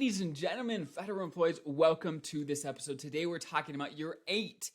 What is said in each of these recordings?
Ladies and gentlemen, federal employees, welcome to this episode. Today we're talking about your 8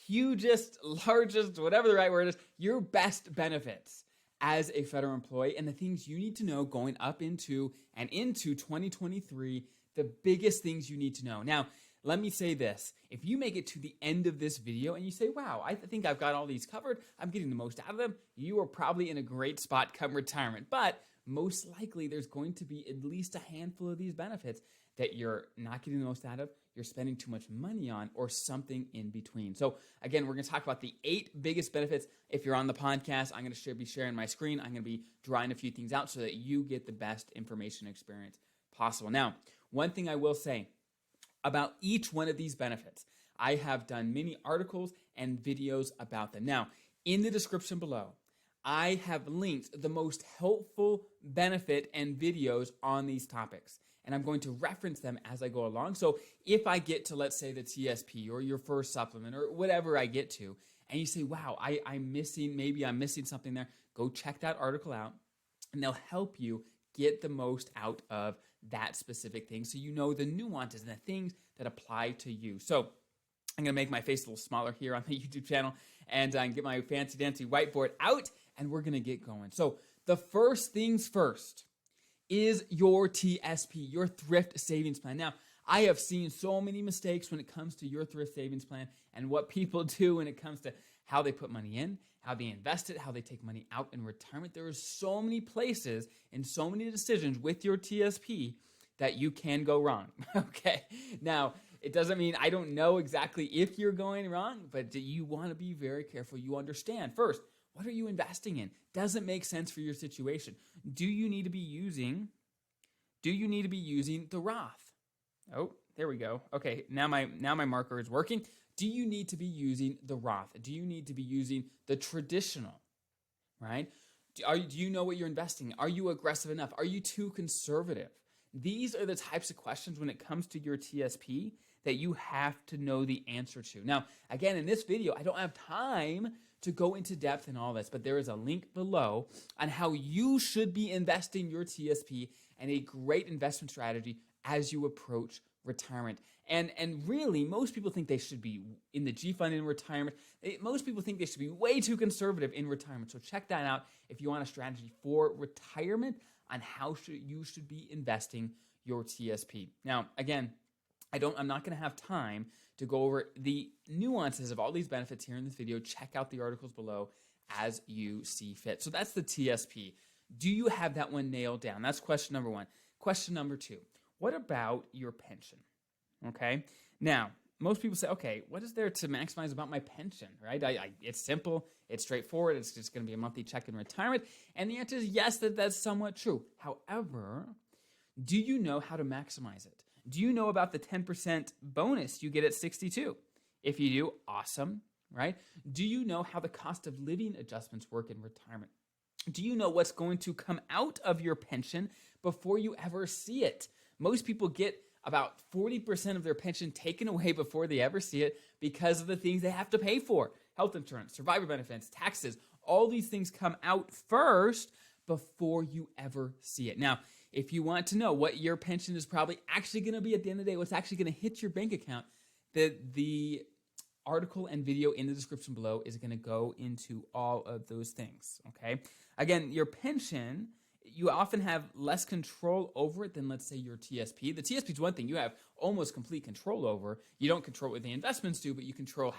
hugest, largest, whatever the right word is, your best benefits as a federal employee and the things you need to know going up into and into 2023, the biggest things you need to know. Now, let me say this. If you make it to the end of this video and you say, wow, I think I've got all these covered, I'm getting the most out of them, you are probably in a great spot come retirement. But most likely there's going to be at least a handful of these benefits that you're not getting the most out of, you're spending too much money on, or something in between. So again, we're going to talk about the 8 biggest benefits. If you're on the podcast, I'm going to be sharing my screen. I'm going to be drawing a few things out so that you get the best information experience possible. Now, one thing I will say about each one of these benefits, I have done many articles and videos about them. Now, in the description below, I have linked the most helpful benefit and videos on these topics, and I'm going to reference them as I go along. So if I get to, let's say, the TSP or your FERS supplement or whatever I get to, and you say, wow, maybe I'm missing something there, go check that article out, and they'll help you get the most out of that specific thing so you know the nuances and the things that apply to you. So I'm going to make my face a little smaller here on the YouTube channel and get my fancy dancy whiteboard out, and we're going to get going. So the first things first is your TSP, your thrift savings plan. Now, I have seen so many mistakes when it comes to your thrift savings plan and what people do when it comes to how they put money in, how they invest it, how they take money out in retirement. There are so many places and so many decisions with your TSP that you can go wrong. Okay. Now, it doesn't mean I don't know exactly if you're going wrong, but you want to be very careful. You understand first, what are you investing in? Does it make sense for your situation? Do you need to be using the Roth? Oh, there we go. Okay, now my marker is working. Do you need to be using the Roth? Do you need to be using the traditional, right? Do you know what you're investing in? Are you aggressive enough? Are you too conservative? These are the types of questions when it comes to your TSP that you have to know the answer to. Now, again, in this video, I don't have time to go into depth in all this, but there is a link below on how you should be investing your TSP and a great investment strategy as you approach retirement. And really, most people think they should be in the G fund in retirement. Most people think they should be way too conservative in retirement. So check that out if you want a strategy for retirement on how you should be investing your TSP. Now, again, I'm not going to have time to go over the nuances of all these benefits here in this video. Check out the articles below as you see fit. So that's the TSP. Do you have that one nailed down? That's question number 1. Question number 2, what about your pension? Okay. Now, most people say, okay, what is there to maximize about my pension, right? It's simple, it's straightforward, it's just going to be a monthly check in retirement. And the answer is yes, that's somewhat true. However, do you know how to maximize it? Do you know about the 10% bonus you get at 62? If you do, awesome, right? Do you know how the cost of living adjustments work in retirement? Do you know what's going to come out of your pension before you ever see it? Most people get about 40% of their pension taken away before they ever see it because of the things they have to pay for. Health insurance, survivor benefits, taxes, all these things come out first before you ever see it. Now, if you want to know what your pension is probably actually going to be at the end of the day, what's actually going to hit your bank account, the article and video in the description below is going to go into all of those things, okay? Again, your pension, you often have less control over it than, let's say, your TSP. The TSP is one thing you have almost complete control over. You don't control what the investments do, but you control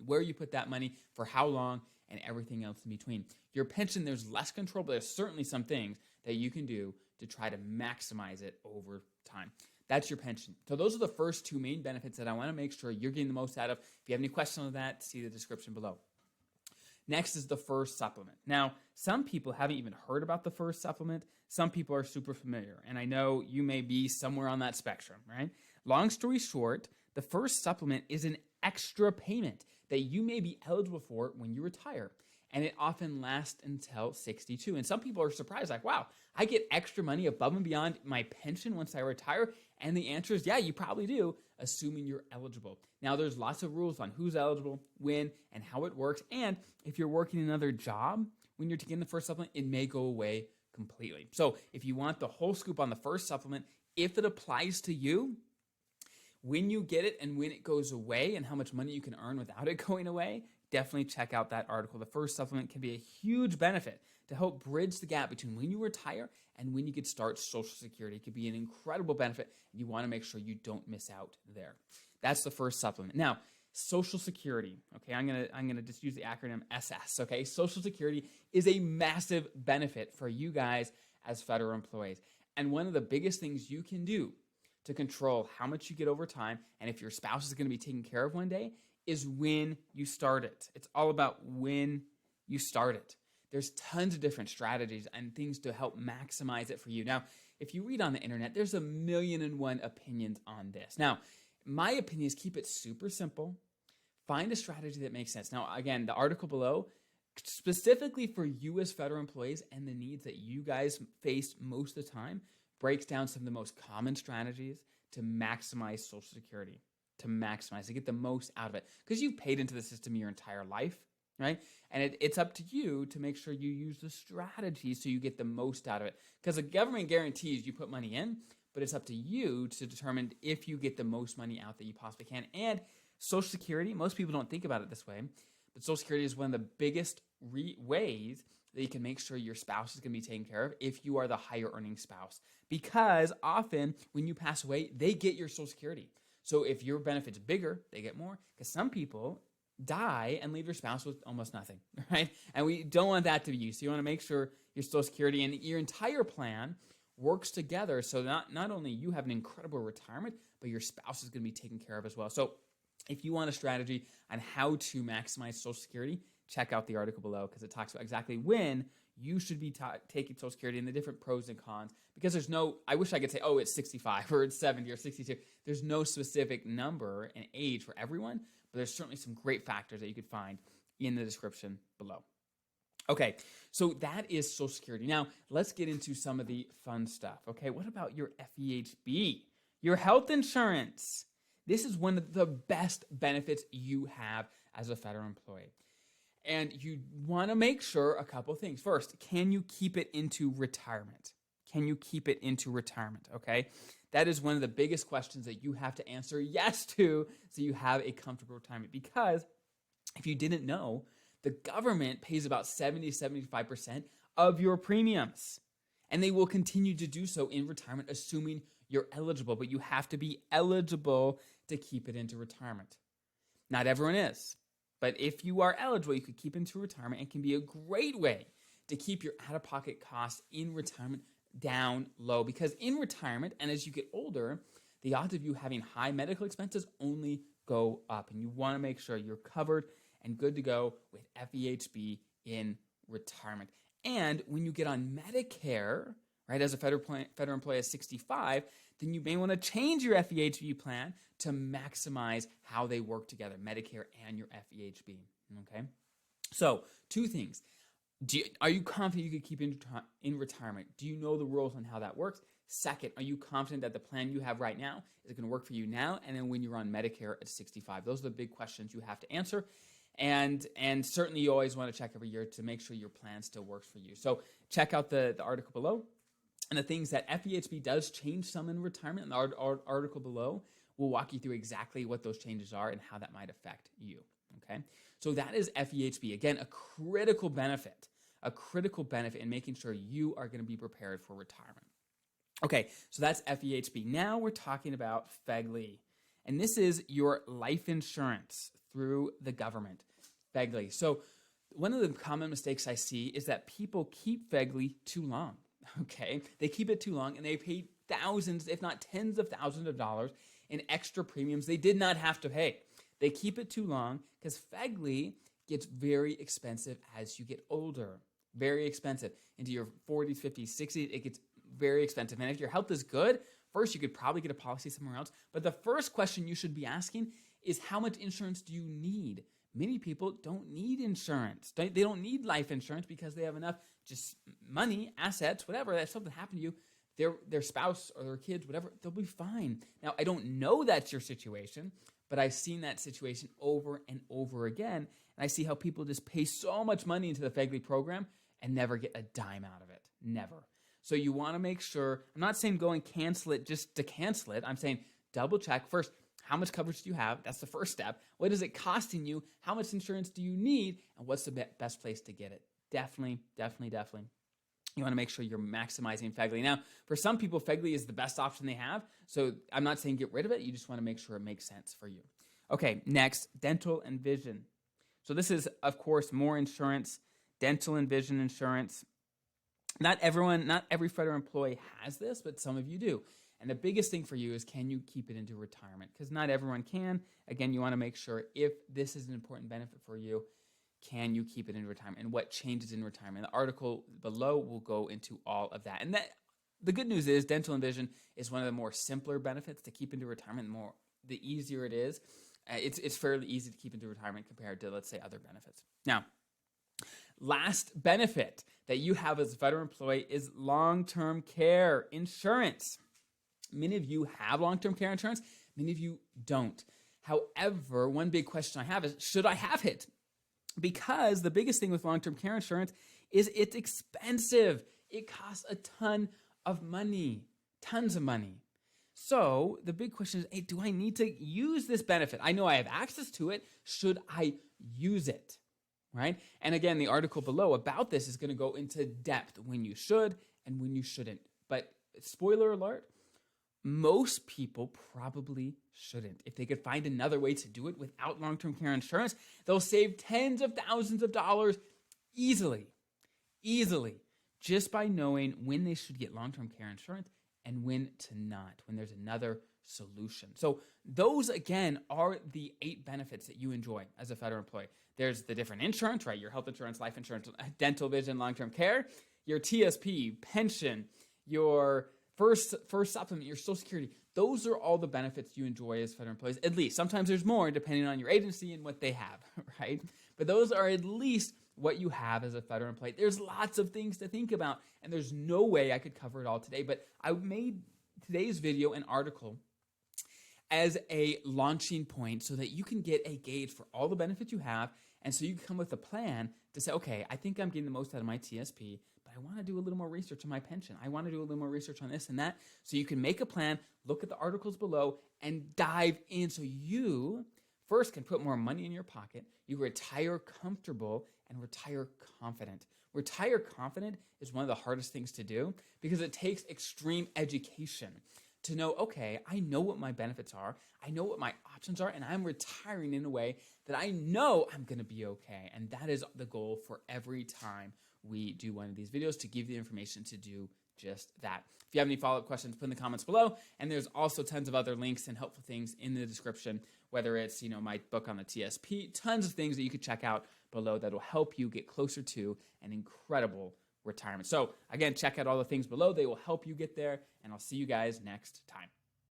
where you put that money, for how long, and everything else in between. Your pension, there's less control, but there's certainly some things that you can do to try to maximize it over time. That's your pension. So those are the first 2 main benefits that I want to make sure you're getting the most out of. If you have any questions on that, see the description below. Next is the FERS supplement. Now, some people haven't even heard about the FERS supplement. Some people are super familiar, and I know you may be somewhere on that spectrum, right? Long story short, the FERS supplement is an extra payment that you may be eligible for when you retire, and it often lasts until 62. And some people are surprised, like, wow, I get extra money above and beyond my pension once I retire? And the answer is, yeah, you probably do, assuming you're eligible. Now, there's lots of rules on who's eligible, when, and how it works. And if you're working another job, when you're taking the FERS supplement, it may go away completely. So if you want the whole scoop on the FERS supplement, if it applies to you, when you get it and when it goes away and how much money you can earn without it going away, definitely check out that article. The FERS supplement can be a huge benefit to help bridge the gap between when you retire and when you could start Social Security. It could be an incredible benefit, and you want to make sure you don't miss out there. That's the FERS supplement. Now, Social Security, okay, I'm gonna just use the acronym SS, okay? Social Security is a massive benefit for you guys as federal employees. And one of the biggest things you can do to control how much you get over time and if your spouse is gonna be taken care of one day is when you start it. It's all about when you start it. There's tons of different strategies and things to help maximize it for you. Now, if you read on the internet, there's 1,000,001 opinions on this. Now, my opinion is keep it super simple. Find a strategy that makes sense. Now, again, the article below, specifically for you as federal employees and the needs that you guys face most of the time, breaks down some of the most common strategies to maximize Social Security, to get the most out of it. Because you've paid into the system your entire life, right? And it's up to you to make sure you use the strategy so you get the most out of it. Because the government guarantees you put money in, but it's up to you to determine if you get the most money out that you possibly can. And Social Security, most people don't think about it this way, but Social Security is one of the biggest ways that you can make sure your spouse is going to be taken care of if you are the higher earning spouse. Because often when you pass away, they get your Social Security. So if your benefit's bigger, they get more. Because some people die and leave their spouse with almost nothing, right? And we don't want that to be you. So you want to make sure your Social Security and your entire plan works together so not only you have an incredible retirement, but your spouse is going to be taken care of as well. So if you want a strategy on how to maximize Social Security, check out the article below because it talks about exactly when you should be taking Social Security and the different pros and cons. Because there's no, I wish I could say, oh, it's 65 or it's 70 or 62. There's no specific number and age for everyone, but there's certainly some great factors that you could find in the description below. Okay, so that is Social Security. Now, let's get into some of the fun stuff. Okay, what about your FEHB, your health insurance? This is one of the best benefits you have as a federal employee. And you want to make sure a couple things. First, can you keep it into retirement? Can you keep it into retirement? Okay, that is one of the biggest questions that you have to answer yes to so you have a comfortable retirement. Because if you didn't know, the government pays about 70-75% of your premiums. And they will continue to do so in retirement, assuming you're eligible. But you have to be eligible to keep it into retirement. Not everyone is. But if you are eligible, you could keep it into retirement. It can be a great way to keep your out-of-pocket costs in retirement down low. Because in retirement, and as you get older, the odds of you having high medical expenses only go up. And you want to make sure you're covered and good to go with FEHB in retirement. And when you get on Medicare, right, as a federal employee at 65, then you may want to change your FEHB plan to maximize how they work together, Medicare and your FEHB, okay? So, two things. Are you confident you could keep in retirement? Do you know the rules on how that works? Second, are you confident that the plan you have right now is going to work for you now and then when you're on Medicare at 65? Those are the big questions you have to answer. And certainly you always want to check every year to make sure your plan still works for you. So check out the article below. And the things that FEHB does change some in retirement, and the article below will walk you through exactly what those changes are and how that might affect you, okay? So that is FEHB. Again, a critical benefit in making sure you are going to be prepared for retirement. Okay, so that's FEHB. Now we're talking about FEGLI. And this is your life insurance through the government, FEGLI. So one of the common mistakes I see is that people keep FEGLI too long, okay? They keep it too long and they pay thousands, if not tens of thousands of dollars in extra premiums they did not have to pay. They keep it too long because FEGLI gets very expensive as you get older, very expensive. Into your 40s, 50s, 60s, it gets very expensive. And if your health is good, first, you could probably get a policy somewhere else. But the first question you should be asking is how much insurance do you need? Many people don't need insurance. They don't need life insurance because they have enough just money, assets, whatever. If something happened to you, their spouse or their kids, whatever, they'll be fine. Now, I don't know that's your situation, but I've seen that situation over and over again. And I see how people just pay so much money into the FEGLI program and never get a dime out of it. Never. So you want to make sure, I'm not saying go and cancel it just to cancel it. I'm saying double check first, how much coverage do you have? That's the first step. What is it costing you? How much insurance do you need? And what's the best place to get it? Definitely. You want to make sure you're maximizing FEGLI. Now, for some people, FEGLI is the best option they have. So I'm not saying get rid of it. You just want to make sure it makes sense for you. Okay, next, dental and vision. So this is, of course, more insurance, dental and vision insurance. Not every federal employee has this, but some of you do. And the biggest thing for you is, can you keep it into retirement? Because not everyone can. Again, you want to make sure if this is an important benefit for you, can you keep it in retirement? And what changes in retirement? The article below will go into all of that. And the good news is dental and vision is one of the more simpler benefits to keep into retirement. The easier it is. It's fairly easy to keep into retirement compared to, let's say, other benefits. Now, last benefit that you have as a federal employee is long-term care insurance. Many of you have long-term care insurance. Many of you don't. However, one big question I have is, should I have it? Because the biggest thing with long-term care insurance is it's expensive. It costs a ton of money, tons of money. So the big question is, hey, do I need to use this benefit? I know I have access to it. Should I use it? Right? And again, the article below about this is going to go into depth when you should and when you shouldn't. But spoiler alert, most people probably shouldn't. If they could find another way to do it without long-term care insurance, they'll save tens of thousands of dollars easily, just by knowing when they should get long-term care insurance and when to not, when there's another solution. So those, again, are the 8 benefits that you enjoy as a federal employee. There's the different insurance, right? Your health insurance, life insurance, dental, vision, long-term care, your TSP, pension, your first supplement, your Social Security. Those are all the benefits you enjoy as federal employees, at least. Sometimes there's more depending on your agency and what they have, right? But those are at least what you have as a federal employee. There's lots of things to think about, and there's no way I could cover it all today, but I made today's video and article as a launching point so that you can get a gauge for all the benefits you have, and so you can come with a plan to say, okay, I think I'm getting the most out of my TSP, but I want to do a little more research on my pension. I want to do a little more research on this and that. So you can make a plan, look at the articles below, and dive in so you first can put more money in your pocket, you retire comfortable, and retire confident. Retire confident is one of the hardest things to do because it takes extreme education to know, okay, I know what my benefits are, I know what my options are, and I'm retiring in a way that I know I'm going to be okay. And that is the goal for every time we do one of these videos, to give you the information to do just that. If you have any follow-up questions, put in the comments below. And there's also tons of other links and helpful things in the description, whether it's, my book on the TSP, tons of things that you could check out below that will help you get closer to an incredible retirement. So again, check out all the things below. They will help you get there, and I'll see you guys next time.